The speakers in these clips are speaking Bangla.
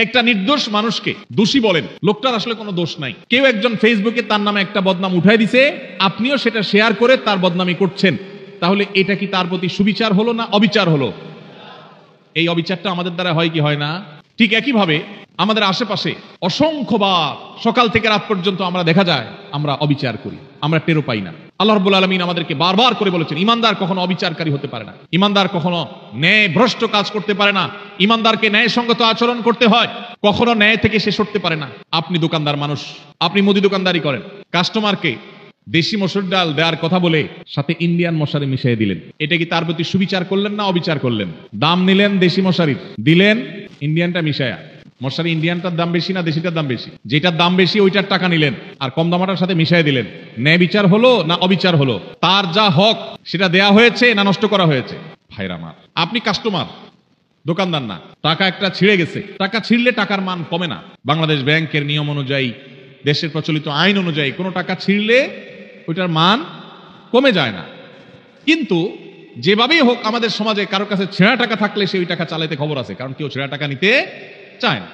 একটা নির্দোষ মানুষকে দোষী বলেন, লোকটার আসলে কোনো দোষ নাই। কেউ একজন ফেসবুকে তার নামে একটা বদনাম উঠাই দিছে, আপনিও সেটা শেয়ার করে তার বদনামি করছেন, তাহলে এটা কি তার প্রতি সুবিচার হলো না অবিচার হলো? এই অবিচারটা আমাদের দ্বারা হয় কি হয় না? ঠিক একইভাবে আমাদের আশেপাশে অসংখ্যবার সকাল থেকে রাত পর্যন্ত আমরা দেখা যায় আমরা অবিচার করি, আমরা টেরও পাই না। আল্লাহ রাব্বুল আলামিন আমাদেরকে বারবার করে বলেছেন, ইমানদার কখনো অবিচারকারী হতে পারে না, ইমানদার কখনো ন্যায় ভ্রষ্ট কাজ করতে পারে না, ইমানদারকে ন্যায়সঙ্গত আচরণ করতে হয়, কখনো ন্যায় থেকে সে সরতে পারে না। আপনি দোকানদার মানুষ, আপনি মুদি দোকানদারি করেন, কাস্টমারকে দেশি মসুর ডাল দেওয়ার কথা বলে সাথে ইন্ডিয়ান মশারি মিশিয়ে দিলেন, এটা কি তার প্রতি সুবিচার করলেন না অবিচার করলেন? দাম নিলেন দেশি মশারির, দিলেন ইন্ডিয়ানটা মিশায়া। মশারি ইন্ডিয়ানটার দাম বেশি না দেশিটার দাম বেশি? যেটার দাম বেশি ওইটার টাকা নিলেন আর কম দামাটার সাথে মিশিয়ে দিলেন। ন্যায় বিচার হলো না অবিচার হলো? তার যা হক সেটা দেয়া হয়েছে না নষ্ট করা হয়েছে? ভাইরা আমার, আপনি কাস্টমার, দোকানদার না। টাকা একটা ছিঁড়ে গেছে, টাকা ছিঁড়লে টাকার মান কমে না। বাংলাদেশ ব্যাংকের নিয়ম অনুযায়ী, দেশের প্রচলিত আইন অনুযায়ী কোনো টাকা ছিঁড়লে ওইটার মান কমে যায় না। কিন্তু যেভাবেই হোক আমাদের সমাজে কারো কাছে ছেঁড়া টাকা থাকলে সে ওই টাকা চালাইতে খবর আছে, কারণ কেউ ছেঁড়া টাকা নিতে চায় না।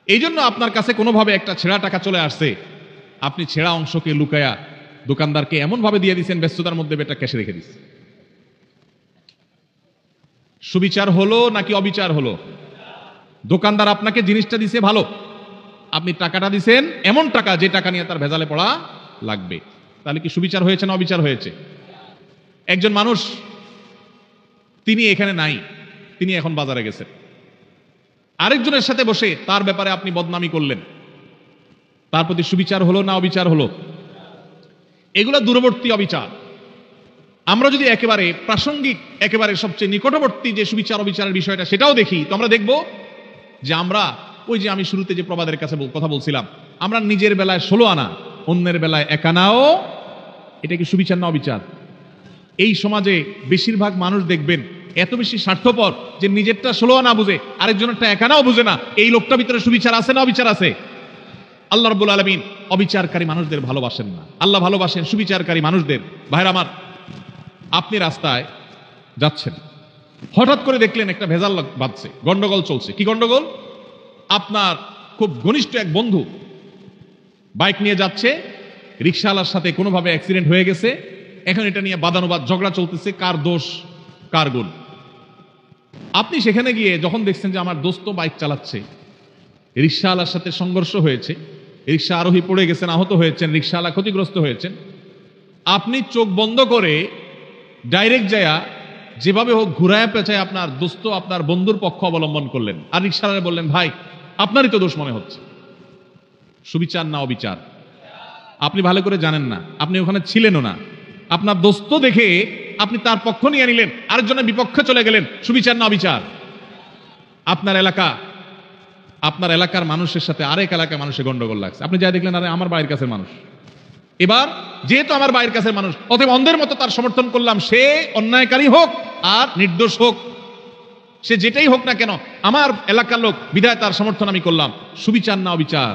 এই জন্য আপনার কাছে কোনোভাবে একটা ছেঁড়া টাকা চলে আসছে, আপনি ছেঁড়া অংশকে লুকায়া দোকানদারকে এমন ভাবে দিয়ে দিচ্ছেন ব্যস্ততার মধ্যে বেটা ক্যাশে রেখে দিচ্ছে। সুবিচার হলো নাকি অবিচার হলো? দোকানদার আপনাকে জিনিসটা দিছে ভালো, আপনি টাকাটা দিছেন এমন টাকা যে টাকা নিয়ে তার ভেজালে পড়া লাগবে, তাহলে কি সুবিচার হয়েছে না অবিচার হয়েছে? একজন মানুষ, তিনি এখানে নাই, তিনি এখন বাজারে গেছেন, আরেকজনের সাথে বসে তার ব্যাপারে আপনি বদনামি করলেন, তার প্রতি সুবিচার হলো না অবিচার হলো? এগুলো দূরবর্তী অবিচার। আমরা যদি একেবারে প্রাসঙ্গিক, একেবারে সবচেয়ে নিকটবর্তী যে সুবিচার অবিচারের বিষয়টা সেটাও দেখি, তো আমরা দেখব যে আমরা ওই যে আমি শুরুতে যে প্রবাদের কাছে কথা বলছিলাম, আমরা নিজের বেলায় 16 আনা, অন্যের বেলায় 1 আনাও, এটা কি সুবিচার না অবিচার? এই সমাজে বেশিরভাগ মানুষ দেখবেন এত বেশি স্বার্থপর যে নিজেরটা 16 আনা বুঝে, আরেকজনেরটা 1 আনাও বুঝে না। এই লোকটার ভিতরে সুবিচার আছে না অবিচার আছে? আল্লাহ রাব্বুল আলামিন অবিচারকারী মানুষদের ভালোবাসেন না, আল্লাহ ভালোবাসেন সুবিচারকারী মানুষদের। ভাইরা আমার, আপনি রাস্তায় যাচ্ছেন, হঠাৎ করে দেখলেন একটা ভেজাল বাজছে, গন্ডগোল চলছে। কি গন্ডগোল? আপনার খুব ঘনিষ্ঠ এক বন্ধু বাইক নিয়ে যাচ্ছে, রিকশাওয়ালার সাথে কোনোভাবে অ্যাক্সিডেন্ট হয়ে গেছে, এখন এটা নিয়ে বাদানুবাদ ঝগড়া চলতেছে, কার দোষ কার গুণ। আপনি সেখানে গিয়ে যখন দেখছেন যে আমার দোস্ত বাইক চালাচ্ছে, রিকশাওয়ালার সাথে সংঘর্ষ হয়েছে, রিকশা আরোহী পড়ে গেছেন, আহত হয়েছেন, রিকশাওয়ালা ক্ষতিগ্রস্ত হয়েছেন, আপনি চোখ বন্ধ করে ডাইরেক্ট যায়া যেভাবে হোক ঘুরায় পেঁচায় আপনার দোস্ত, আপনার বন্ধুর পক্ষ অবলম্বন করলেন, আর রিকশাওয়ালা বললেন ভাই আপনারই তো দোষ মনে হচ্ছে। সুবিচার না অবিচার? আপনি ভালো করে জানেন না, আপনি ওখানে ছিলেনও না, আপনার দোস্ত দেখে আপনি তার পক্ষ নিয়ে নিলেন, আরেকজনের বিপক্ষে চলে গেলেন। সুবিচার না অবিচার? আপনার এলাকার মানুষের সাথে আরেক এলাকার মানুষের গন্ডগোল লাগছে, আপনি যাই দেখলেন আরে আমার বাড়ির কাছের মানুষ, এবার যেহেতু আমার বাড়ির কাছের মানুষ, অতএব অন্ধের মতো তার সমর্থন করলাম, সে অন্যায়কারী হোক আর নির্দোষ হোক, সে যেটাই হোক না কেন আমার এলাকার লোক, বিধায় তার সমর্থন আমি করলাম। সুবিচার না অবিচার?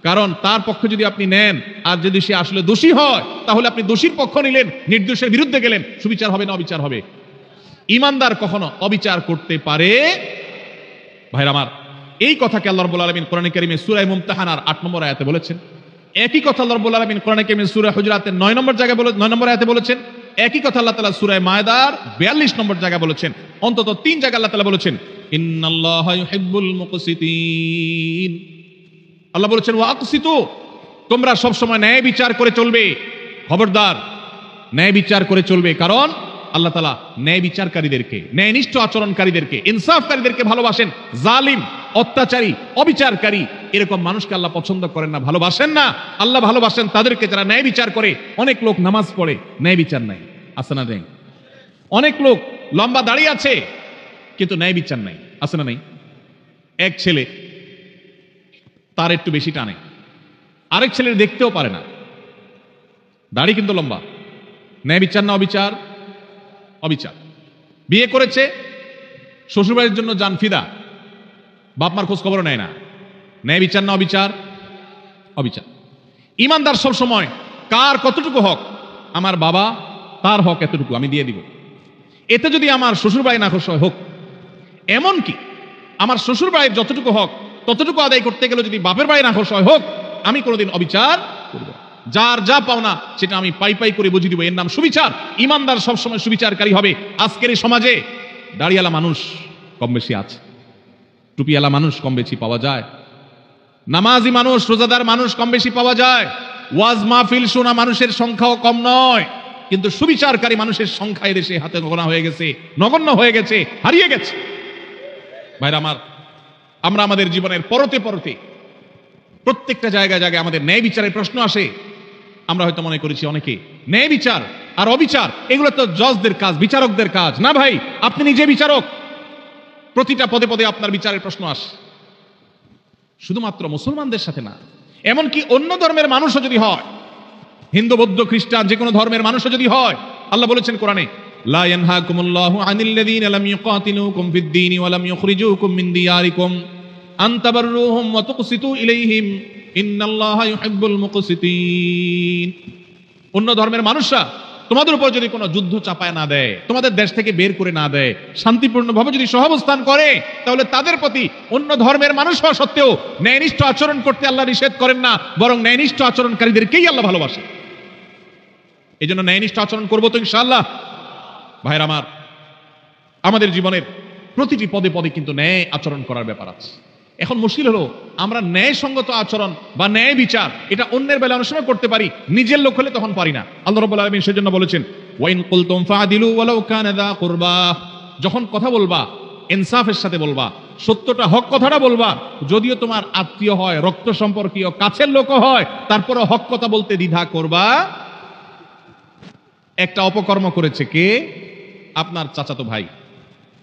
কারণ তার পক্ষে যদি আপনি নেন আর যদি সে আসলে দোষী হয়, তাহলে আপনি দোষীর পক্ষ নিলেন, নির্দোষের বিরুদ্ধে গেলেন। সুবিচার হবে না অবিচার হবে? ইমানদার কখনো অবিচার করতে পারে? ভাইরা আমার, এই কথাকে আল্লাহ রাব্বুল আলামিন কোরআনে কারীমে সূরা মুমতাহানার 8 নম্বর আয়াতে বলেছেন। একই কথা আল্লাহ রাব্বুল আলামিন কোরআনে কারীমে সূরা হুজুরাতের 9 নম্বর জায়গায় 9 নম্বর আয়াতে বলেছেন। একই কথা আল্লাহ তাআলা সূরা মায়দার 42 নম্বর জায়গায় বলেছেন। অন্তত 3 জায়গায় আল্লাহ তাআলা বলেছেন ইন্নাল্লাহা ইউহিব্বুল মুকসিতিন। আল্লাহ বলেছেন ওয়াকসিতু, তোমরা সব সময় ন্যায় বিচার করে চলবে। খবরদার, ন্যায় বিচার করে চলবে, কারণ আল্লাহ তাআলা ন্যায় বিচারকারীদেরকে, ন্যায়নিষ্ঠ আচরণকারীদেরকে, ইনসাফকারীদেরকে ভালোবাসেন। জালিম, অত্যাচারী, অবিচারকারী এরকম মানুষকে আল্লাহ পছন্দ করেন না, ভালোবাসেন না। আল্লাহ ভালোবাসেন তাদেরকে যারা ন্যায় বিচার করে। অনেক লোক নামাজ পড়ে, ন্যায় বিচার নাই, আছে না নেই? অনেক লোক লম্বা দাড়ি আছে কিন্তু ন্যায় বিচার নাই, আছে না নেই? এক ছেলে তার একটু বেশি টানে, আরেক ছেলের দেখতেও পারে না, দাড়ি কিন্তু লম্বা। ন্যায় বিচার না অবিচার? অবিচার। বিয়ে করেছে, শ্বশুরবাড়ির জন্য জান ফিদা, বাপমার খোঁজ খবর নেয় না। ন্যায় বিচার না অবিচার? অবিচার। ইমানদার সব সময় কার কতটুকু হক, আমার বাবা তার হক এতটুকু আমি দিয়ে দিব, এতে যদি আমার শ্বশুরবাড়ি না খুশি হোক, এমনকি আমার শ্বশুর বাড়ির যতটুকু হক ততটুকু আদায় করতে গেলে যদি বাপের বাড়ি না হয় হোক, আমি কোনোদিন অবিচার করব না। যার যা পাওনা সেটা আমি পাই পাই করে বুঝিয়ে দিব, এর নাম সুবিচার। ইমানদার সবসময় সুবিচারকারী হবে। আজকের এই সমাজে দাড়িওয়ালা মানুষ কম বেশি আছে, টুপিওয়ালা মানুষ কম বেশি পাওয়া যায়, নামাজি মানুষ রোজাদার মানুষ কম বেশি পাওয়া যায়, ওয়াজ মাহফিল শোনা মানুষের সংখ্যাও কম নয়, কিন্তু সুবিচারকারী মানুষের সংখ্যা এদেশে হাতে গোনা হয়ে গেছে, নগণ্য হয়ে গেছে, হারিয়ে গেছে। ভাইরা আমার, আমরা আমাদের জীবনের পরতে পরতে প্রত্যেকটা জায়গায় জায়গায় আমাদের ন্যায় বিচারের প্রশ্ন আসে। আমরা হয়তো মনে করেছি অনেকে ন্যায় বিচার আর অবিচার এগুলো তো জজদের কাজ, বিচারকদের কাজ। না ভাই, আপনি নিজে বিচারক। প্রতিটা পদে পদে আপনার বিচারের প্রশ্ন আসে, শুধুমাত্র মুসলমানদের সাথে না, এমনকি অন্য ধর্মের মানুষও যদি হয়, হিন্দু বৌদ্ধ খ্রিস্টান যে কোনো ধর্মের মানুষও যদি হয়, আল্লাহ বলেছেন কোরআনে, লা ইয়ানহাকুমুল্লাহু আনিল্লাযীনা লাম ইউকাতিলুকুম ফিদ-দীনি ওয়া লাম ইখরিজুকুম মিন দিয়ারিকুম আন তাবাররুহুম ওয়া তুকসিতু ইলাইহিম ইন্নাল্লাহা ইউহিব্বুল মুকসিতিন। অন্য ধর্মের মানুষরা তোমাদের উপর যদি কোনো যুদ্ধ চাপায় না দেয়, তোমাদের দেশ থেকে বের করে না দেয়, শান্তিপূর্ণভাবে যদি সহাবস্থান করে, তাহলে তাদের প্রতি অন্য ধর্মের মানুষ হওয়া সত্ত্বেও ন্যায়নিষ্ঠ আচরণ করতে আল্লাহ নিষেধ করেন না, বরং ন্যায়নিষ্ঠ আচরণকারীদেরকেই আল্লাহ ভালোবাসে। এই জন্য ন্যায়নিষ্ঠ আচরণ করবো তো ইনশাআল্লাহ। ভাইরা আমার, আমাদের জীবনের প্রতিটি পদে পদে কিন্তু ন্যায় আচরণ করার ব্যাপার আছে। এখন মুশকিল হলো, আমরা ন্যায়সঙ্গত আচরণ বা ন্যায় বিচার এটা অন্যের বেলা অনেক সময় করতে পারি, নিজের লোক হলে তখন পারি না। আল্লাহ রাব্বুল আলামিন সেজন্য বলেছেন, ওয়াইন কুলতুম ফাআদিলু ওয়ালাউ কানা যা কুরবা। যখন কথা বলবা ইনসাফের সাথে বলবা, সত্যটা হক কথাটা বলবা, যদিও তোমার আত্মীয় হয়, রক্ত সম্পর্কীয়, কাছের লোক হয়, তারপরে হক কথা বলতে দ্বিধা করবা। একটা অপকর্ম করেছে কে? আপনার চাচাতো ভাই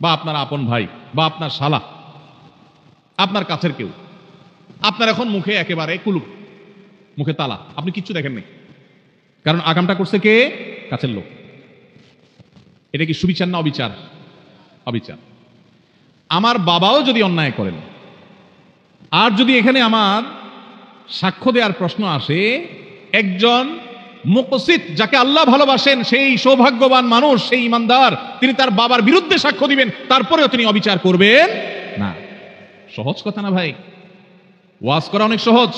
বা আপনার আপন ভাই বা আপনার শালা, আপনার কাছের কেউ। আপনার এখন মুখে একেবারে কুলুপ, মুখে তালা, আপনি কিচ্ছু দেখেন নাই, কারণ আগামটা করছে কে? কাছের লোক। এটা কি সুবিচার না অবিচার? অবিচার। আমার বাবাও যদি অন্যায় করেন, আর যদি এখানে আমার সাক্ষ্য দেওয়ার প্রশ্ন আসে, একজন মুকসিত যাকে আল্লাহ ভালোবাসেন, সেই সৌভাগ্যবান মানুষ, সেই ইমানদার, তিনি তার বাবার বিরুদ্ধে সাক্ষ্য দিবেন, তারপরেও তিনি অবিচার করবেন না। সহজ কথা না ভাই? ওয়াজ করা অনেক সহজ,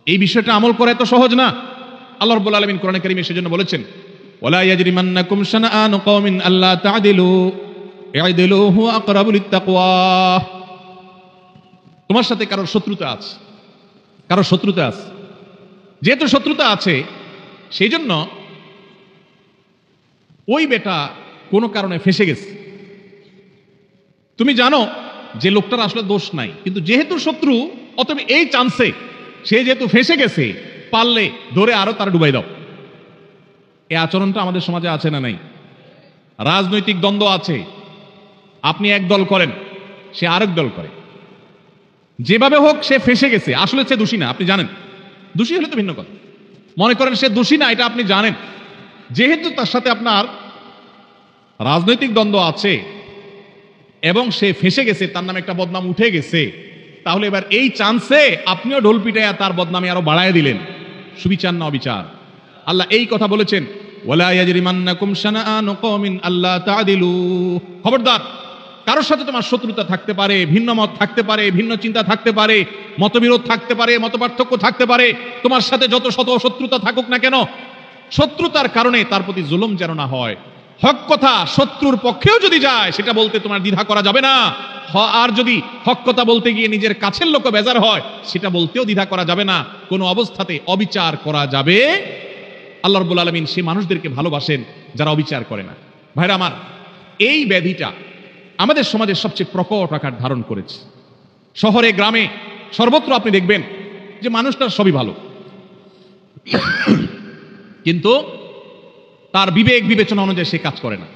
এই বিষয়টা আমল করা এত সহজ না। আল্লাহ রাব্বুল আলামিন কোরআনে কারীমে সেজন্য বলেছেন, ওয়ালা ইয়াজরিমান্নাকুম শানাআনু কওমিন আল্লা তা'দিলু ই'দিলু হুয়া আকরাবু লিত-তাকওয়া। তোমার সাথে কারোর শত্রুতা আছে, কারোর শত্রুতা আছে, যেহেতু শত্রুতা আছে সেই জন্য ওই বেটা কোনো কারণে ফেসে গেছে। তুমি জানো যে লোকটার আসলে দোষ নাই, কিন্তু যেহেতু শত্রু, অতএব এই চান্সে সে যেহেতু ফেসে গেছে, পারলে ধরে আরো তার ডুবাই দাও। এই আচরণটা আমাদের সমাজে আছে না নাই? রাজনৈতিক দ্বন্দ্ব আছে, আপনি এক দল করেন, সে আরেক দল করে, যেভাবে হোক সে ফেসে গেছে, আসলে সে দোষী না, আপনি জানেন। দোষী হলে তো ভিন্ন কথা, মনে করেন সে দোষী না, এটা আপনি জানেন, যেহেতু তার সাথে আপনার রাজনৈতিক দ্বন্দ্ব আছে এবং সে ফেসে গেছে, তার নামে একটা বদনাম উঠে গেছে, তাহলে এবার এই চান্সে আপনিও ঢোল পিটাইয়া তার বদনামে আরো বাড়ায় দিলেন। সুবিচার না অবিচার? আল্লাহ এই কথা বলেছেন, ওয়ালা ইয়াজরিমান্নাকুম শানাআনু কওমিন আল্লা তা'দিলু। খবরদার, কারোর সাথে তোমার শত্রুতা থাকতে পারে, ভিন্ন মত থাকতে পারে, ভিন্ন চিন্তা থাকতে পারে, মতবিরোধ থাকতে পারে, মতপার্থক্য থাকতে পারে, তোমার সাথে যত শত শত্রুতা থাকুক না কেন, শত্রুতার কারণে তার প্রতি জুলুম যেন না হয়। হক কথা শত্রুর পক্ষেও যদি যায়, সেটা বলতে তোমার দ্বিধা করা যাবে না। আর যদি হক কথা বলতে গিয়ে নিজের কাছের লোক বেজার হয়, সেটা বলতেও দ্বিধা করা যাবে না। কোনো অবস্থাতে অবিচার করা যাবে। আল্লাহ রাব্বুল আলামিন সেই মানুষদেরকে ভালোবাসেন যারা অবিচার করে না। ভাইরা আমার, এই ব্যাধিটা আমাদের সমাজের সবচেয়ে প্রকট আকার ধারণ করেছে। শহরে গ্রামে সর্বত্র আপনি দেখবেন যে মানুষটার সবই ভালো, কিন্তু তার বিবেক বিবেচনা অনুযায়ী সে কাজ করে না।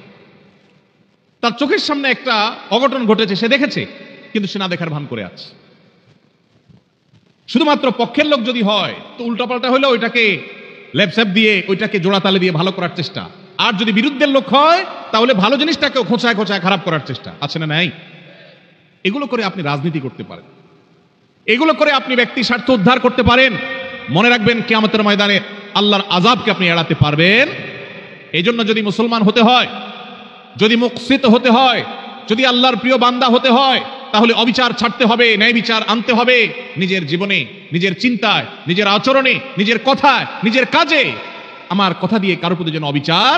তার চোখের সামনে একটা অঘটন ঘটেছে, সে দেখেছে, কিন্তু সে না দেখার ভান করে আছে। শুধুমাত্র পক্ষের লোক যদি হয় তো উল্টাপাল্টা হইলে ওইটাকে লেপসেপ দিয়ে, ওইটাকে জোড়াতালে দিয়ে ভালো করার চেষ্টা। আর যদি বিরুদ্ধের লোক হয় তাহলে ভালো জিনিসটাকেও খোঁচায় খোঁচায় খারাপ করার চেষ্টা। আছে না নাই? এগুলো করে আপনি রাজনীতি করতে পারেন, এগুলো করে আপনি ব্যক্তি স্বার্থ উদ্ধার করতে পারেন। মনে রাখবেন, কিয়ামতের ময়দানে আল্লাহর আযাবকে আপনি এড়াতে পারবেন। এই জন্য যদি মুসলমান হতে হয়, যদি মুকসিত হতে হয়, যদি আল্লাহর প্রিয় বান্দা হতে হয়, তাহলে অবিচার ছাড়তে হবে, ন্যায় বিচার আনতে হবে নিজের জীবনে, নিজের চিন্তায়, নিজের আচরণে, নিজের কথায়, নিজের কাজে। আমার কথা দিয়ে কারোর প্রতি যেন অবিচার